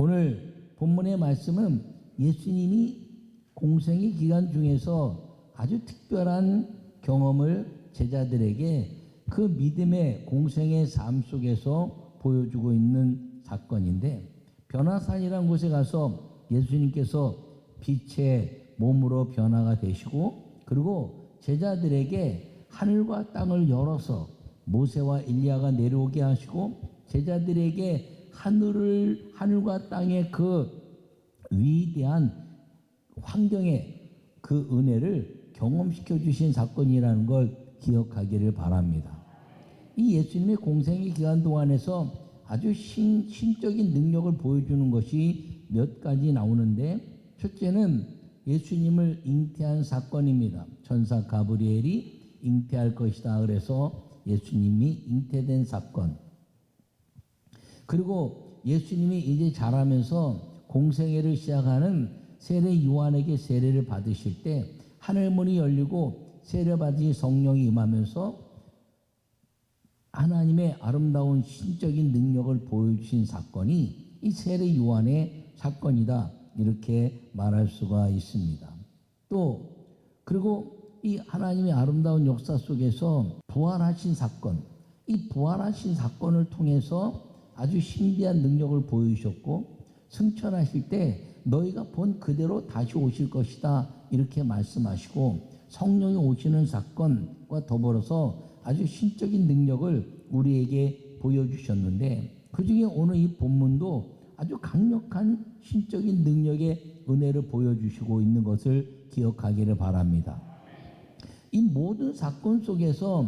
오늘 본문의 말씀은 예수님이 공생의 기간 중에서 아주 특별한 경험을 제자들에게 그 믿음의 공생의 삶 속에서 보여주고 있는 사건인데, 변화산이라는 곳에 가서 예수님께서 빛의 몸으로 변화가 되시고, 그리고 제자들에게 하늘과 땅을 열어서 모세와 엘리야가 내려오게 하시고, 제자들에게 하늘과 땅의 그 위대한 환경의 그 은혜를 경험시켜 주신 사건이라는 걸 기억하기를 바랍니다. 이 예수님의 공생의 기간 동안에서 아주 신적인 능력을 보여주는 것이 몇 가지 나오는데, 첫째는 예수님을 잉태한 사건입니다. 천사 가브리엘이 잉태할 것이다 그래서 예수님이 잉태된 사건. 그리고 예수님이 이제 자라면서 공생애를 시작하는 세례 요한에게 세례를 받으실 때 하늘문이 열리고 세례받으신 성령이 임하면서 하나님의 아름다운 신적인 능력을 보여주신 사건이 이 세례 요한의 사건이다, 이렇게 말할 수가 있습니다. 또 그리고 이 하나님의 아름다운 역사 속에서 부활하신 사건, 이 부활하신 사건을 통해서 아주 신비한 능력을 보여주셨고, 승천하실 때 너희가 본 그대로 다시 오실 것이다, 이렇게 말씀하시고, 성령이 오시는 사건과 더불어서 아주 신적인 능력을 우리에게 보여주셨는데, 그 중에 오늘 이 본문도 아주 강력한 신적인 능력의 은혜를 보여주시고 있는 것을 기억하기를 바랍니다. 이 모든 사건 속에서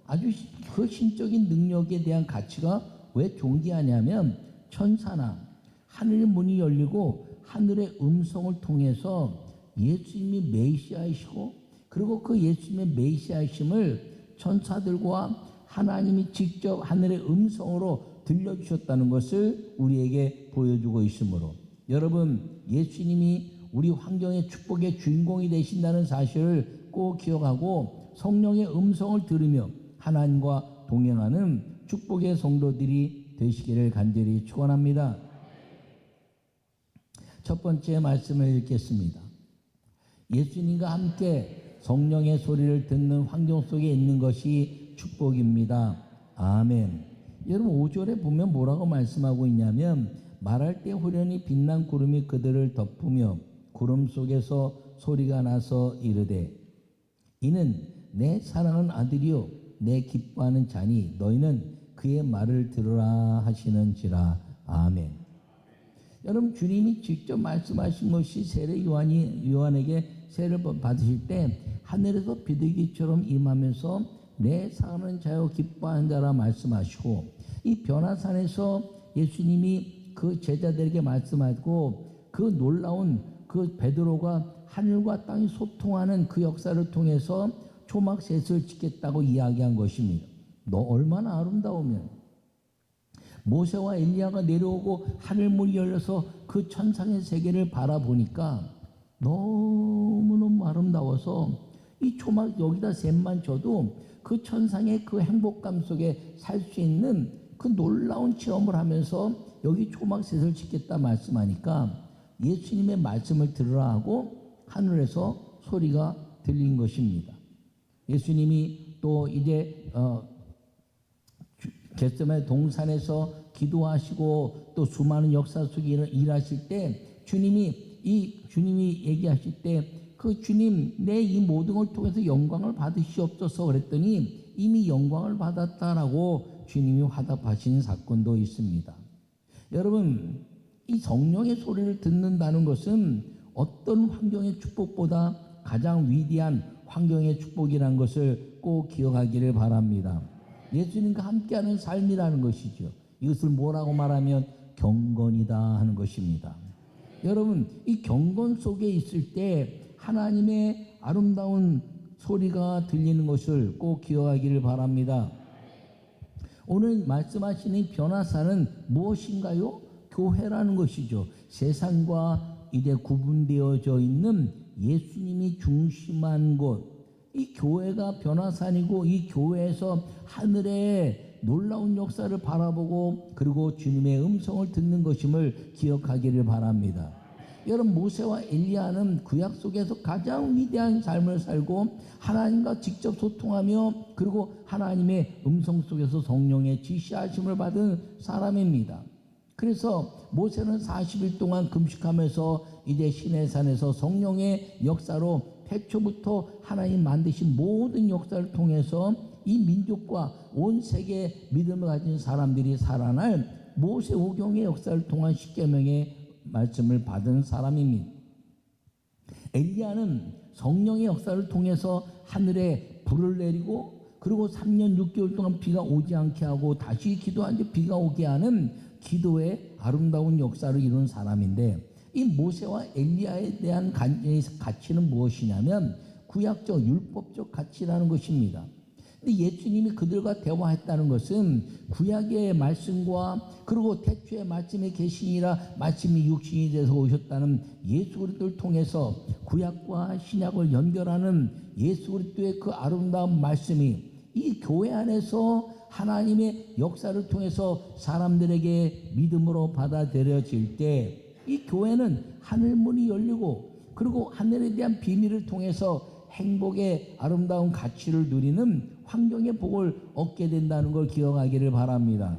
아주 그 신적인 능력에 대한 가치가 왜 존귀하냐면, 천사나 하늘의 문이 열리고 하늘의 음성을 통해서 예수님이 메시아이시고, 그리고 그 예수님의 메시아이심을 천사들과 하나님이 직접 하늘의 음성으로 들려주셨다는 것을 우리에게 보여주고 있으므로, 여러분, 예수님이 우리 환경의 축복의 주인공이 되신다는 사실을 꼭 기억하고 성령의 음성을 들으며 하나님과 동행하는 축복의 성도들이 되시기를 간절히 축원합니다. 첫 번째 말씀을 읽겠습니다. 예수님과 함께 성령의 소리를 듣는 환경 속에 있는 것이 축복입니다. 아멘. 여러분, 5절에 보면 뭐라고 말씀하고 있냐면, 말할 때 호련히 빛난 구름이 그들을 덮으며 구름 속에서 소리가 나서 이르되, 이는 내 사랑하는 아들이요 내 기뻐하는 자니 너희는 그의 말을 들으라 하시는지라. 아멘. 여러분, 주님이 직접 말씀하신 것이 세례 요한에게 세례를 받으실 때 하늘에서 비둘기처럼 임하면서 내 사랑하는 자요 기뻐하는 자라 말씀하시고, 이 변화산에서 예수님이 그 제자들에게 말씀하고 그 놀라운 그 베드로가 하늘과 땅이 소통하는 그 역사를 통해서 초막셋을 짓겠다고 이야기한 것입니다. 너 얼마나 아름다우면, 모세와 엘리야가 내려오고 하늘문이 열려서 그 천상의 세계를 바라보니까 너무너무 아름다워서 이 초막 여기다 셋만 줘도 그 천상의 그 행복감 속에 살 수 있는 그 놀라운 체험을 하면서 여기 초막셋을 짓겠다 말씀하니까 예수님의 말씀을 들으라 하고 하늘에서 소리가 들린 것입니다. 예수님이 또 이제 겟세마네 동산에서 기도하시고 또 수많은 역사 속에 일하실 때 주님이 얘기하실 때 그 주님, 내 이 모든 걸 통해서 영광을 받으시옵소서 그랬더니 이미 영광을 받았다라고 주님이 화답하신 사건도 있습니다. 여러분, 이 성령의 소리를 듣는다는 것은 어떤 환경의 축복보다 가장 위대한 환경의 축복이라는 것을 꼭 기억하기를 바랍니다. 예수님과 함께하는 삶이라는 것이죠. 이것을 뭐라고 말하면 경건이다 하는 것입니다. 여러분, 이 경건 속에 있을 때 하나님의 아름다운 소리가 들리는 것을 꼭 기억하기를 바랍니다. 오늘 말씀하시는 변화사는 무엇인가요? 교회라는 것이죠. 세상과 이제 구분되어져 있는 예수님이 중심한 곳, 이 교회가 변화산이고 이 교회에서 하늘의 놀라운 역사를 바라보고 그리고 주님의 음성을 듣는 것임을 기억하기를 바랍니다. 여러분, 모세와 엘리야는 구약 속에서 가장 위대한 삶을 살고 하나님과 직접 소통하며 그리고 하나님의 음성 속에서 성령의 지시하심을 받은 사람입니다. 그래서 모세는 40일 동안 금식하면서 이제 시내산에서 성령의 역사로 태초부터 하나님 만드신 모든 역사를 통해서 이 민족과 온 세계의 믿음을 가진 사람들이 살아날 모세오경의 역사를 통한 십계명의 말씀을 받은 사람입니다. 엘리야는 성령의 역사를 통해서 하늘에 불을 내리고 그리고 3년 6개월 동안 비가 오지 않게 하고 다시 기도한 뒤 비가 오게 하는 기도의 아름다운 역사를 이룬 사람인데, 이 모세와 엘리야에 대한 가치는 무엇이냐면 구약적 율법적 가치라는 것입니다. 근데 예수님이 그들과 대화했다는 것은 구약의 말씀과 그리고 태초의 말씀에 계시니라 말씀이 육신이 돼서 오셨다는 예수 그리스도를 통해서 구약과 신약을 연결하는 예수 그리스도의 그 아름다운 말씀이 이 교회 안에서 하나님의 역사를 통해서 사람들에게 믿음으로 받아들여질 때 이 교회는 하늘문이 열리고 그리고 하늘에 대한 비밀을 통해서 행복의 아름다운 가치를 누리는 환경의 복을 얻게 된다는 걸 기억하기를 바랍니다.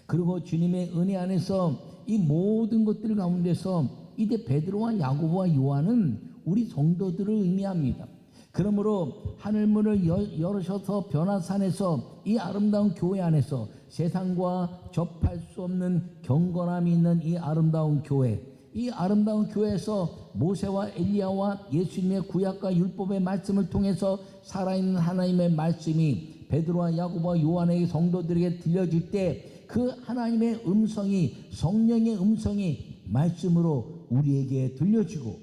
그리고 주님의 은혜 안에서 이 모든 것들 가운데서 이제 베드로와 야고보와 요한은 우리 성도들을 의미합니다. 그러므로 하늘문을 열으셔서 변화산에서 이 아름다운 교회 안에서 세상과 접할 수 없는 경건함이 있는 이 아름다운 교회, 이 아름다운 교회에서 모세와 엘리야와 예수님의 구약과 율법의 말씀을 통해서 살아있는 하나님의 말씀이 베드로와 야고보와 요한의 성도들에게 들려질 때 그 하나님의 음성이, 성령의 음성이 말씀으로 우리에게 들려지고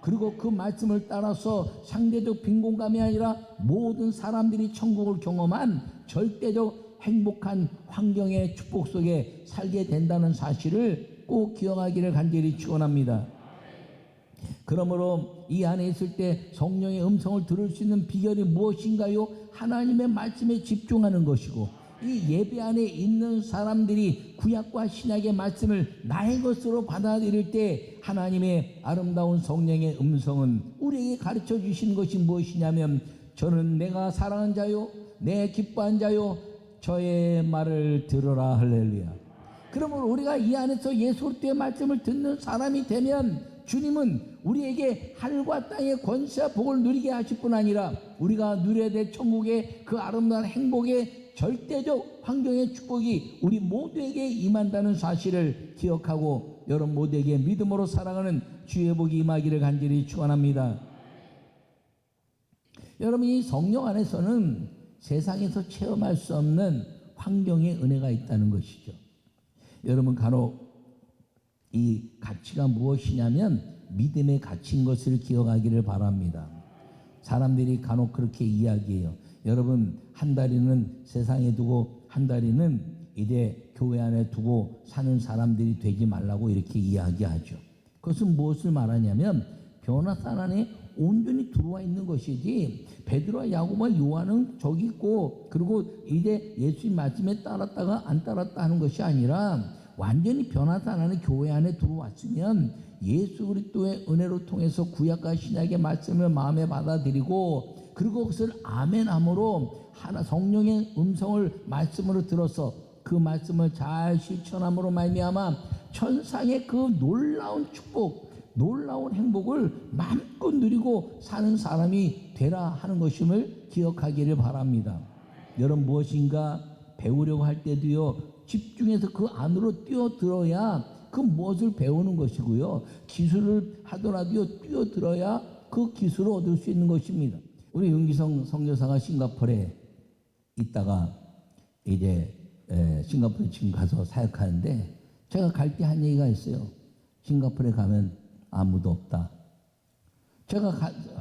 그리고 그 말씀을 따라서 상대적 빈곤감이 아니라 모든 사람들이 천국을 경험한 절대적 행복한 환경의 축복 속에 살게 된다는 사실을 꼭 기억하기를 간절히 축원합니다. 그러므로 이 안에 있을 때 성령의 음성을 들을 수 있는 비결이 무엇인가요? 하나님의 말씀에 집중하는 것이고, 이 예배 안에 있는 사람들이 구약과 신약의 말씀을 나의 것으로 받아들일 때 하나님의 아름다운 성령의 음성은 우리에게 가르쳐 주시는 것이 무엇이냐면, 저는 내가 사랑하는 자요 내 기뻐한 자요 저의 말을 들으라. 할렐루야. 그러므로 우리가 이 안에서 예수 그리스도의 말씀을 듣는 사람이 되면 주님은 우리에게 하늘과 땅의 권세와 복을 누리게 하실 뿐 아니라 우리가 누려야 될 천국의 그 아름다운 행복의 절대적 환경의 축복이 우리 모두에게 임한다는 사실을 기억하고 여러분 모두에게 믿음으로 살아가는 주의 복이 임하기를 간절히 축원합니다. 여러분, 이 성령 안에서는 세상에서 체험할 수 없는 환경의 은혜가 있다는 것이죠. 여러분, 간혹 이 가치가 무엇이냐면 믿음의 가치인 것을 기억하기를 바랍니다. 사람들이 간혹 그렇게 이야기해요. 여러분, 한 다리는 세상에 두고 한 다리는 이제 교회 안에 두고 사는 사람들이 되지 말라고 이렇게 이야기하죠. 그것은 무엇을 말하냐면 변화산 안에 온전히 들어와 있는 것이지, 베드로와 야고보와 요한은 저기 있고 그리고 이제 예수님 말씀에 따랐다가 안 따랐다 하는 것이 아니라 완전히 변화산 안에 교회 안에 들어왔으면 예수 그리스도의 은혜로 통해서 구약과 신약의 말씀을 마음에 받아들이고 그리고 그것을 아멘함으로 하나 성령의 음성을 말씀으로 들어서 그 말씀을 잘 실천함으로 말미암아 천상의 그 놀라운 축복, 놀라운 행복을 마음껏 누리고 사는 사람이 되라 하는 것임을 기억하기를 바랍니다. 여러분, 무엇인가 배우려고 할 때도요, 집중해서 그 안으로 뛰어들어야 그 무엇을 배우는 것이고요, 기술을 하더라도 뛰어들어야 그 기술을 얻을 수 있는 것입니다. 우리 윤기성 선교사가 싱가포르에 있다가 이제 싱가포르에 지금 가서 사역하는데 제가 갈 때 한 얘기가 있어요. 싱가포르에 가면 아무도 없다. 제가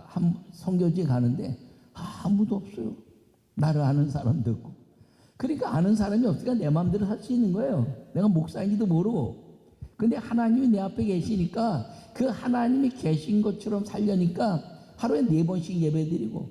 한 선교지에 가는데 아무도 없어요. 나를 아는 사람도 없고. 그러니까 아는 사람이 없으니까 내 마음대로 살 수 있는 거예요. 내가 목사인지도 모르고. 근데 하나님이 내 앞에 계시니까 그 하나님이 계신 것처럼 살려니까 하루에 4번씩 예배드리고,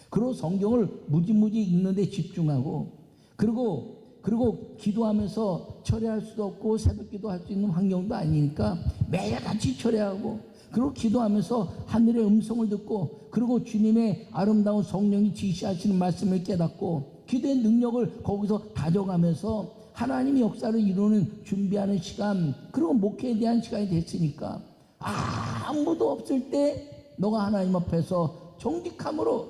그리고 성경을 무지무지 읽는 데 집중하고, 그리고 기도하면서 철회할 수도 없고 새벽 기도할 수 있는 환경도 아니니까 매일 같이 철회하고, 그리고 기도하면서 하늘의 음성을 듣고, 그리고 주님의 아름다운 성령이 지시하시는 말씀을 깨닫고, 기도의 능력을 거기서 다져가면서 하나님의 역사를 이루는 준비하는 시간, 그리고 목회에 대한 시간이 됐으니까 아무도 없을 때 너가 하나님 앞에서 정직함으로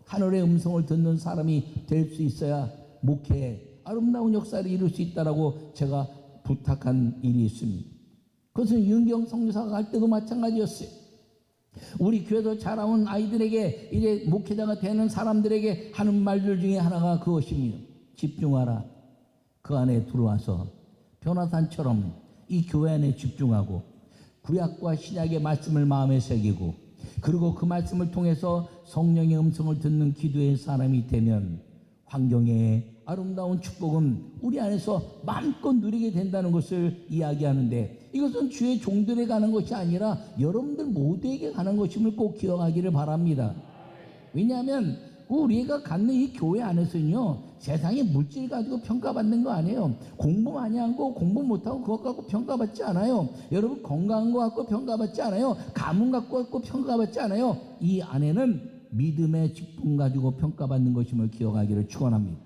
하늘의 음성을 듣는 사람이 될 수 있어야 목회에 아름다운 역사를 이룰 수 있다라고 제가 부탁한 일이 있습니다. 그것은 윤경 선교사가 갈 때도 마찬가지였어요. 우리 교회에서 자라온 아이들에게, 이제 목회자가 되는 사람들에게 하는 말들 중에 하나가 그것입니다. 집중하라. 그 안에 들어와서 변화산처럼 이 교회 안에 집중하고 구약과 신약의 말씀을 마음에 새기고, 그리고 그 말씀을 통해서 성령의 음성을 듣는 기도의 사람이 되면 환경의 아름다운 축복은 우리 안에서 마음껏 누리게 된다는 것을 이야기하는데, 이것은 주의 종들에 가는 것이 아니라 여러분들 모두에게 가는 것임을 꼭 기억하기를 바랍니다. 왜냐하면 우리가 갖는 이 교회 안에서는요, 세상의 물질 가지고 평가받는 거 아니에요. 공부 많이 한 거, 공부 못하고 그것 갖고 평가받지 않아요. 여러분 건강한 거 갖고 평가받지 않아요. 가문 갖고 평가받지 않아요. 이 안에는 믿음의 직분 가지고 평가받는 것임을 기억하기를 축원합니다.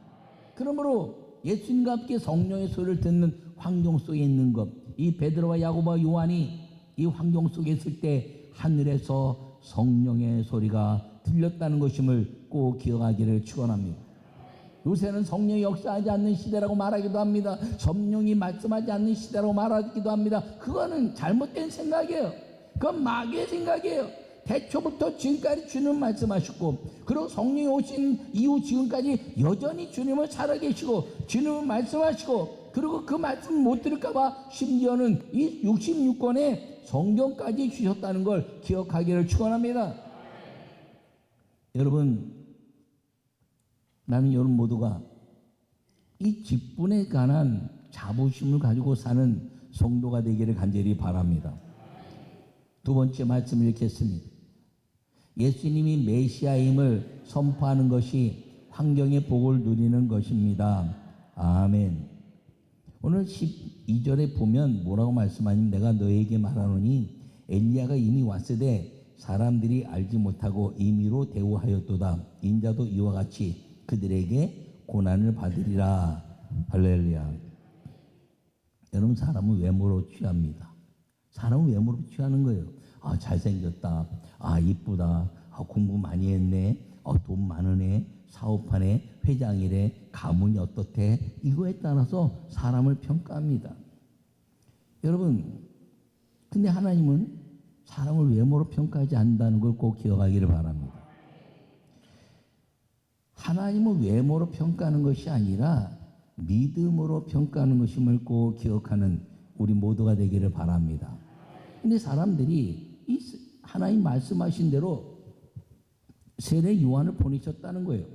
그러므로 예수님과 함께 성령의 소리를 듣는 환경 속에 있는 것, 이 베드로와 야고보와 요한이 이 환경 속에 있을 때 하늘에서 성령의 소리가 들렸다는 것임을 꼭 기억하기를 축원합니다. 요새는 성령이 역사하지 않는 시대라고 말하기도 합니다. 성령이 말씀하지 않는 시대라고 말하기도 합니다. 그거는 잘못된 생각이에요. 그건 마귀의 생각이에요. 태초부터 지금까지 주님 말씀하셨고, 그리고 성령이 오신 이후 지금까지 여전히 주님은 살아계시고 주님은 말씀하시고, 그리고 그 말씀 못 들을까봐 심지어는 이 66권의 성경까지 주셨다는 걸 기억하기를 축원합니다. 여러분, 나는 여러분 모두가 이 직분에 관한 자부심을 가지고 사는 성도가 되기를 간절히 바랍니다. 두 번째 말씀을 읽겠습니다. 예수님이 메시아임을 선포하는 것이 환경의 복을 누리는 것입니다. 아멘. 오늘 12절에 보면 뭐라고 말씀하냐면, 내가 너에게 말하노니 엘리야가 이미 왔으되 사람들이 알지 못하고 임의로 대우하였도다. 인자도 이와 같이 그들에게 고난을 받으리라. 할렐루야. 여러분, 사람은 외모로 취합니다. 사람은 외모로 취하는 거예요. 아, 잘생겼다. 아, 이쁘다. 아, 공부 많이 했네. 돈 많으네. 사업하네. 회장이래. 가문이 어떻대. 이거에 따라서 사람을 평가합니다. 여러분, 근데 하나님은 사람을 외모로 평가하지 않는다는 걸 꼭 기억하기를 바랍니다. 하나님은 외모로 평가하는 것이 아니라 믿음으로 평가하는 것임을 꼭 기억하는 우리 모두가 되기를 바랍니다. 근데 사람들이 이 하나님 말씀하신 대로 세례 요한을 보내셨다는 거예요.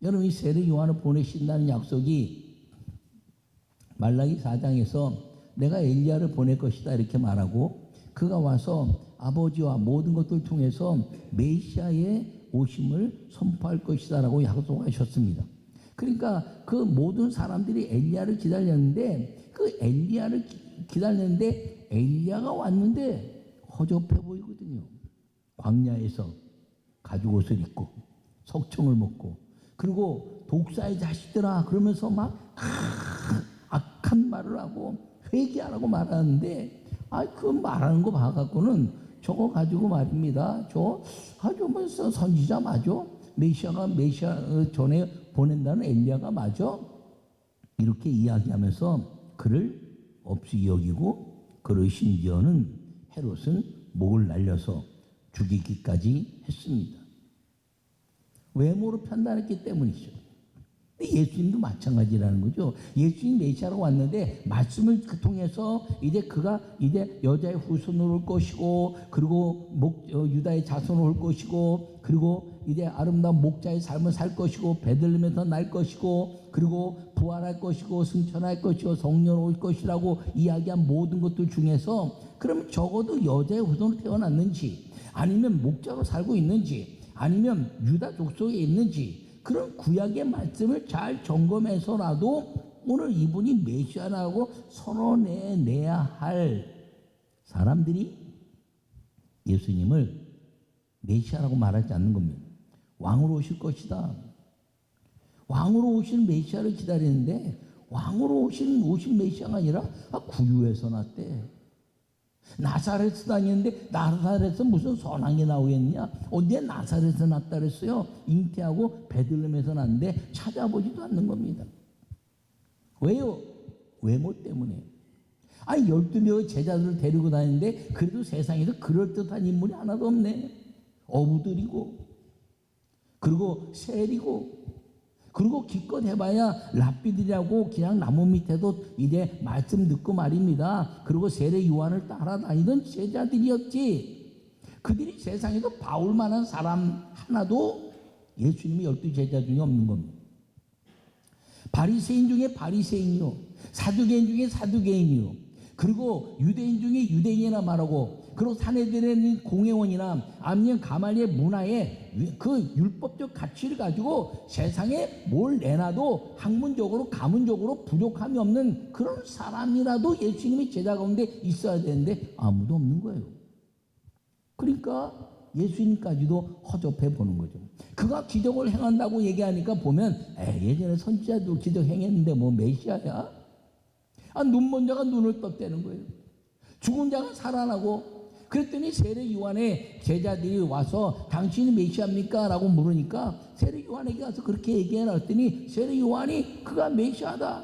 여러분, 이 세례 요한을 보내신다는 약속이 말라기 4장에서 내가 엘리야를 보낼 것이다 이렇게 말하고, 그가 와서 아버지와 모든 것들을 통해서 메시아의 오심을 선포할 것이다 라고 약속하셨습니다. 그러니까 그 모든 사람들이 엘리야를 기다렸는데, 그 엘리야를 기다렸는데 엘리야가 왔는데 허접해 보이거든요. 광야에서 가죽 옷을 입고 석청을 먹고, 그리고 독사의 자식들아 그러면서 막 악한 말을 하고 회개하라고 말하는데, 그 말하는 거 봐갖고는 저거 가지고 말입니다. 저 아주 뭐 선지자 맞아? 메시아 전에 보낸다는 엘리야가 맞아? 이렇게 이야기하면서 그를 없이 여기고, 그를 심지어는 헤롯은 목을 날려서 죽이기까지 했습니다. 외모로 판단했기 때문이죠. 예수님도 마찬가지라는 거죠. 예수님 메시아로 왔는데 말씀을 통해서 이제 그가 이제 여자의 후손으로 올 것이고, 그리고 유다의 자손으로 올 것이고, 그리고 이제 아름다운 목자의 삶을 살 것이고, 베들레헴에서 날 것이고, 그리고 부활할 것이고, 승천할 것이고, 성령 올 것이라고 이야기한 모든 것들 중에서, 그럼 적어도 여자의 후손으로 태어났는지, 아니면 목자로 살고 있는지, 아니면 유다 족속에 있는지, 그런 구약의 말씀을 잘 점검해서라도 오늘 이분이 메시아라고 선언해내야 할 사람들이 예수님을 메시아라고 말하지 않는 겁니다. 왕으로 오실 것이다. 왕으로 오신 메시아를 기다리는데 왕으로 오신 메시아가 아니라 구유에서 났대. 나사렛에 다니는데 나사렛에서 무슨 선왕이 나오겠냐? 어디에 나사렛에서 났다 그랬어요? 잉태하고 베들레헴에서 났는데 찾아보지도 않는 겁니다. 왜요? 외모 때문에. 12명의 제자들을 데리고 다니는데 그래도 세상에서 그럴듯한 인물이 하나도 없네. 어부들이고 그리고 셀이고 그리고 기껏 해봐야 랍비들이라고 그냥 나무 밑에도 이제 말씀 듣고 말입니다. 그리고 세례 요한을 따라다니던 제자들이었지. 그들이 세상에서 바울만한 사람 하나도 예수님의 12 제자 중에 없는 겁니다. 바리새인 중에 바리새인이요, 사두개인 중에 사두개인이요, 그리고 유대인 중에 유대인이나 말하고, 그리고 사내들의 공회원이나 아니면 가말리의 문화에 그 율법적 가치를 가지고 세상에 뭘 내놔도 학문적으로 가문적으로 부족함이 없는 그런 사람이라도 예수님이 제자 가운데 있어야 되는데 아무도 없는 거예요. 그러니까 예수님까지도 허접해 보는 거죠. 그가 기적을 행한다고 얘기하니까 보면 예전에 선지자도 기적 행했는데 뭐 메시아야? 눈먼 자가 눈을 떴다는 거예요. 죽은 자가 살아나고. 그랬더니 세례 요한의 제자들이 와서 당신이 메시아입니까? 라고 물으니까 세례 요한에게 가서 그렇게 얘기해놨더니 세례 요한이 그가 메시아다.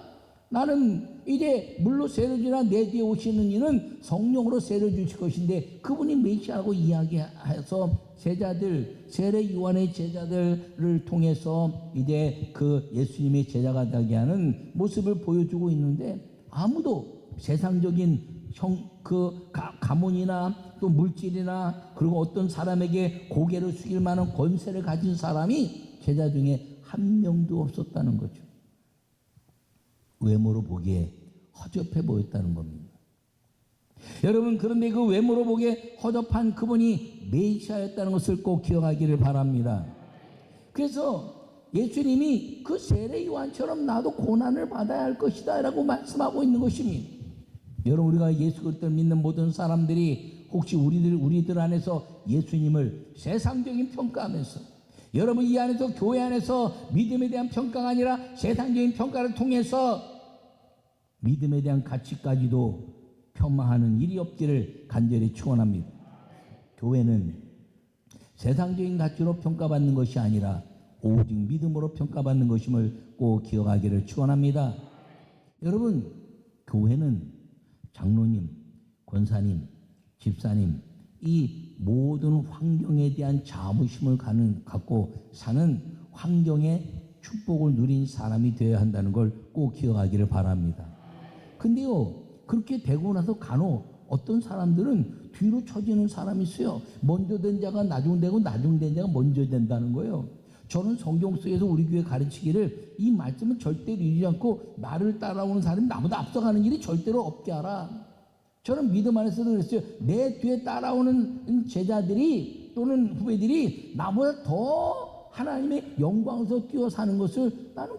나는 이제 물로 세례 주나 내 뒤에 오시는 이는 성령으로 세례 주실 것인데 그분이 메시아라고 이야기해서 제자들, 세례 요한의 제자들을 통해서 이제 그 예수님의 제자가 되게 하는 모습을 보여주고 있는데 아무도 세상적인 가문이나 또 물질이나 그리고 어떤 사람에게 고개를 숙일 만한 권세를 가진 사람이 제자 중에 한 명도 없었다는 거죠. 외모로 보기에 허접해 보였다는 겁니다. 여러분, 그런데 그 외모로 보기에 허접한 그분이 메시아였다는 것을 꼭 기억하기를 바랍니다. 그래서 예수님이 그 세례 요한처럼 나도 고난을 받아야 할 것이다 라고 말씀하고 있는 것입니다. 여러분, 우리가 예수 그리스도를 믿는 모든 사람들이 혹시 우리들 안에서 예수님을 세상적인 평가하면서, 여러분 이 안에서 교회 안에서 믿음에 대한 평가가 아니라 세상적인 평가를 통해서 믿음에 대한 가치까지도 폄하하는 일이 없기를 간절히 축원합니다. 교회는 세상적인 가치로 평가받는 것이 아니라 오직 믿음으로 평가받는 것임을 꼭 기억하기를 축원합니다. 여러분, 교회는 장로님, 권사님, 집사님, 이 모든 환경에 대한 자부심을 갖고 사는 환경의 축복을 누린 사람이 되어야 한다는 걸 꼭 기억하기를 바랍니다. 근데요, 그렇게 되고 나서 간혹 어떤 사람들은 뒤로 처지는 사람이 있어요. 먼저 된 자가 나중되고 나중된 자가 먼저 된다는 거예요. 저는 성경 속에서 우리 교회 가르치기를 이 말씀은 절대로 이루지 않고 나를 따라오는 사람이 나보다 앞서가는 일이 절대로 없게 하라. 저는 믿음 안에서도 그랬어요. 내 뒤에 따라오는 제자들이 또는 후배들이 나보다 더 하나님의 영광에서 뛰어 사는 것을 나는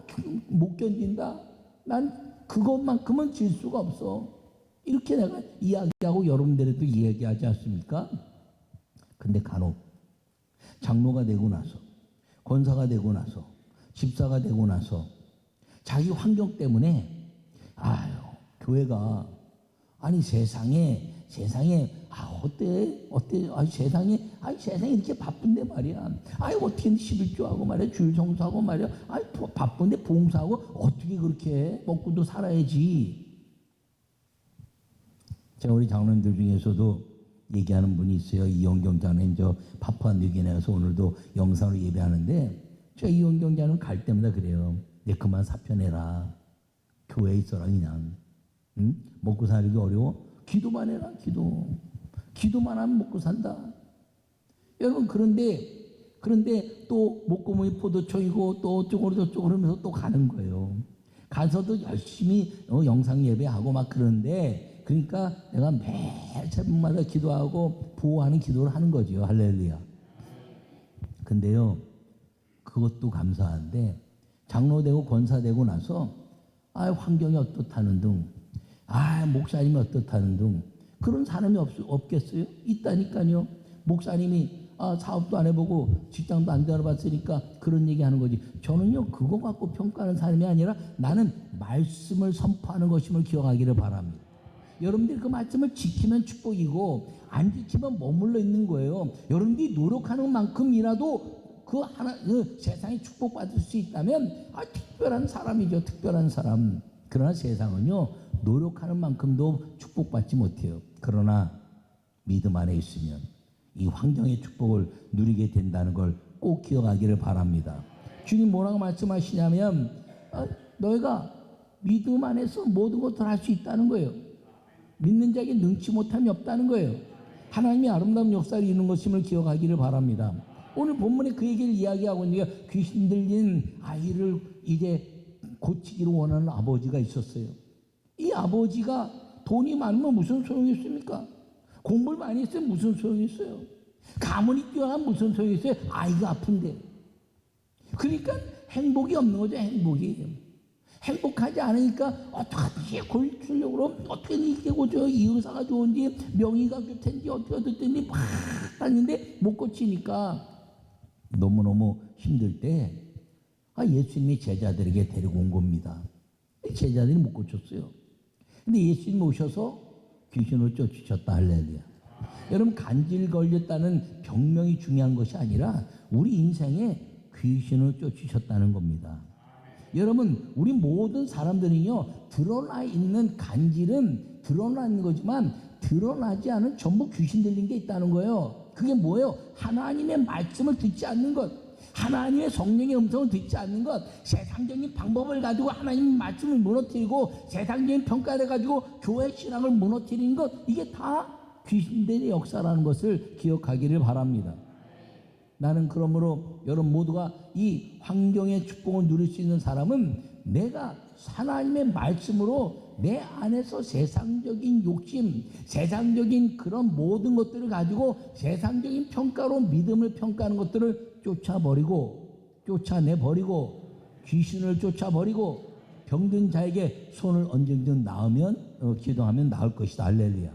못 견딘다. 난 그것만큼은 질 수가 없어. 이렇게 내가 이야기하고 여러분들에도 이야기하지 않습니까? 근데 간혹 장로가 되고 나서, 권사가 되고 나서, 집사가 되고 나서 자기 환경 때문에 교회가 세상에 세상에 이렇게 바쁜데 말이야. 어떻게 11조 하고 말이야, 주일 성수하고 말이야. 바쁜데 봉사하고 어떻게 그렇게 먹고도 살아야지. 제가 우리 장로님들 중에서도 얘기하는 분이 있어요. 이용경 장로님, 저 파푸아뉴기니아에서 오늘도 영상으로 예배하는데, 저 이용경 장로님 갈 때마다 그래요. 내 그만 사표내라. 교회에 있어라 그냥. 응? 먹고 살기 어려워? 기도만 해라. 기도만 하면 먹고 산다. 여러분, 그런데 또 목구멍이 포도청이고 또 어쩌고 저쩌고 하면서 또 가는 거예요. 가서도 열심히 영상 예배하고 막 그러는데, 그러니까 내가 매일 새벽마다 기도하고 보호하는 기도를 하는 거죠. 할렐루야. 근데요, 그것도 감사한데 장로되고 권사되고 나서 환경이 어떻다는 등, 목사님이 어떻다는 등 그런 사람이 없겠어요? 있다니까요. 목사님이 사업도 안 해보고 직장도 안 들어봤으니까 그런 얘기하는 거지. 저는요 그거 갖고 평가하는 사람이 아니라 나는 말씀을 선포하는 것임을 기억하기를 바랍니다. 여러분들이 그 말씀을 지키면 축복이고 안 지키면 머물러 있는 거예요. 여러분들이 노력하는 만큼이라도 그 세상에 축복받을 수 있다면 특별한 사람이죠. 특별한 사람. 그러나 세상은요 노력하는 만큼도 축복받지 못해요. 그러나 믿음 안에 있으면 이 환경의 축복을 누리게 된다는 걸 꼭 기억하기를 바랍니다. 주님 뭐라고 말씀하시냐면 너희가 믿음 안에서 모든 것을 할 수 있다는 거예요. 믿는 자에게 능치 못함이 없다는 거예요. 하나님의 아름다운 역사를 이루는 것임을 기억하기를 바랍니다. 오늘 본문에 그 얘기를 이야기하고 있는 게 귀신 들린 아이를 이제 고치기를 원하는 아버지가 있었어요. 이 아버지가 돈이 많으면 무슨 소용이 있습니까? 공부를 많이 했으면 무슨 소용이 있어요? 가문이 뛰어나면 무슨 소용이 있어요? 아이가 아픈데. 그러니까 행복이 없는 거죠. 행복하지 않으니까 어떻게 골출력으로 어떻게 이게 고쳐 이 의사가 좋은지 명의가 좋텐지 어떻게 어떻든지 막 다니는데 못 고치니까 너무너무 힘들 때 예수님이 제자들에게 데리고 온 겁니다. 제자들이 못 고쳤어요. 근데 예수님 오셔서 귀신을 쫓으셨다. 할렐루야. 여러분 간질 걸렸다는 병명이 중요한 것이 아니라 우리 인생에 귀신을 쫓으셨다는 겁니다. 여러분 우리 모든 사람들은요 드러나 있는 간질은 드러나 있는 거지만 드러나지 않은 전부 귀신 들린 게 있다는 거예요. 그게 뭐예요? 하나님의 말씀을 듣지 않는 것, 하나님의 성령의 음성을 듣지 않는 것, 세상적인 방법을 가지고 하나님의 말씀을 무너뜨리고 세상적인 평가를 가지고 교회 신앙을 무너뜨리는 것, 이게 다 귀신들의 역사라는 것을 기억하기를 바랍니다. 나는 그러므로 여러분 모두가 이 환경의 축복을 누릴 수 있는 사람은 내가 하나님의 말씀으로 내 안에서 세상적인 욕심, 세상적인 그런 모든 것들을 가지고 세상적인 평가로 믿음을 평가하는 것들을 쫓아내버리고 귀신을 쫓아버리고 병든 자에게 손을 언제든 기도하면 나을 것이다. 할렐루야.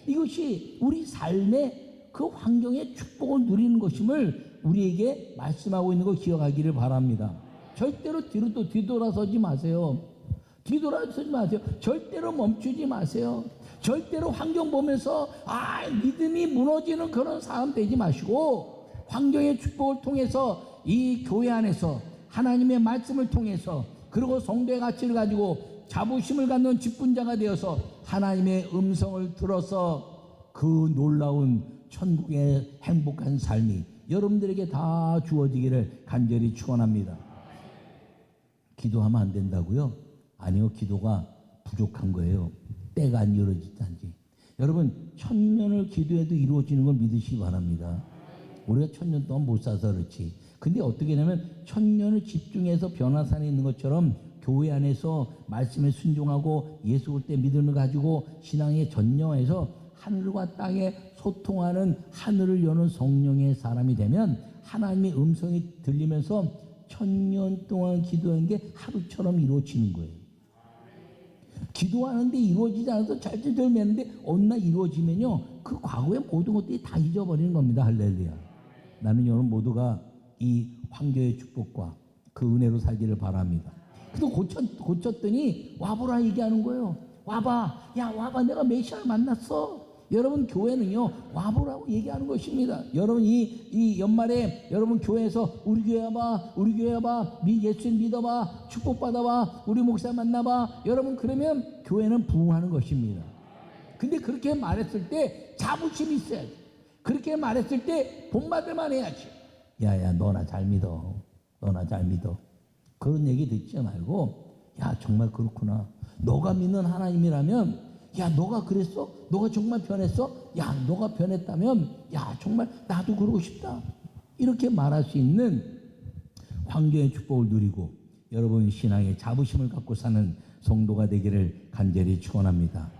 이것이 우리 삶의 그 환경의 축복을 누리는 것임을 우리에게 말씀하고 있는 거 기억하기를 바랍니다. 절대로 뒤돌아서지 마세요. 절대로 멈추지 마세요. 절대로 환경 보면서 믿음이 무너지는 그런 사람 되지 마시고 환경의 축복을 통해서 이 교회 안에서 하나님의 말씀을 통해서 그리고 성도의 가치를 가지고 자부심을 갖는 직분자가 되어서 하나님의 음성을 들어서 그 놀라운 천국의 행복한 삶이 여러분들에게 다 주어지기를 간절히 축원합니다. 기도하면 안 된다고요? 아니요, 기도가 부족한 거예요. 때가 안 이루어지든지. 여러분 1000년을 기도해도 이루어지는 걸 믿으시기 바랍니다. 우리가 1000년 동안 못 살아서 그렇지. 근데 어떻게 되냐면 1000년을 집중해서 변화산에 있는 것처럼 교회 안에서 말씀에 순종하고 예수 올 때 믿음을 가지고 신앙에 전념해서 하늘과 땅에 소통하는 하늘을 여는 성령의 사람이 되면 하나님의 음성이 들리면서 1000년 동안 기도한 게 하루처럼 이루어지는 거예요. 기도하는데 이루어지지 않아서 잘잘잘 매는데 어느 날 이루어지면요 그 과거의 모든 것들이 다 잊어버리는 겁니다. 할렐루야. 나는 여러분 모두가 이 황교의 축복과 그 은혜로 살기를 바랍니다. 그래서 고쳤더니 와보라 얘기하는 거예요. 와봐, 야 와봐, 내가 메시아를 만났어. 여러분 교회는요 와보라고 얘기하는 것입니다. 여러분 이 연말에 여러분 교회에서 우리 교회 와봐, 예수님 믿어봐, 축복받아봐, 우리 목사 만나봐. 여러분 그러면 교회는 부흥하는 것입니다. 근데 그렇게 말했을 때 자부심이 있어야지. 그렇게 말했을 때 본받을만 해야지. 야야 너나 잘 믿어, 그런 얘기 듣지 말고 야 정말 그렇구나, 너가 믿는 하나님이라면 야 너가 그랬어? 너가 정말 변했어? 야 너가 변했다면 야 정말 나도 그러고 싶다. 이렇게 말할 수 있는 환경의 축복을 누리고 여러분 신앙의 자부심을 갖고 사는 성도가 되기를 간절히 축원합니다.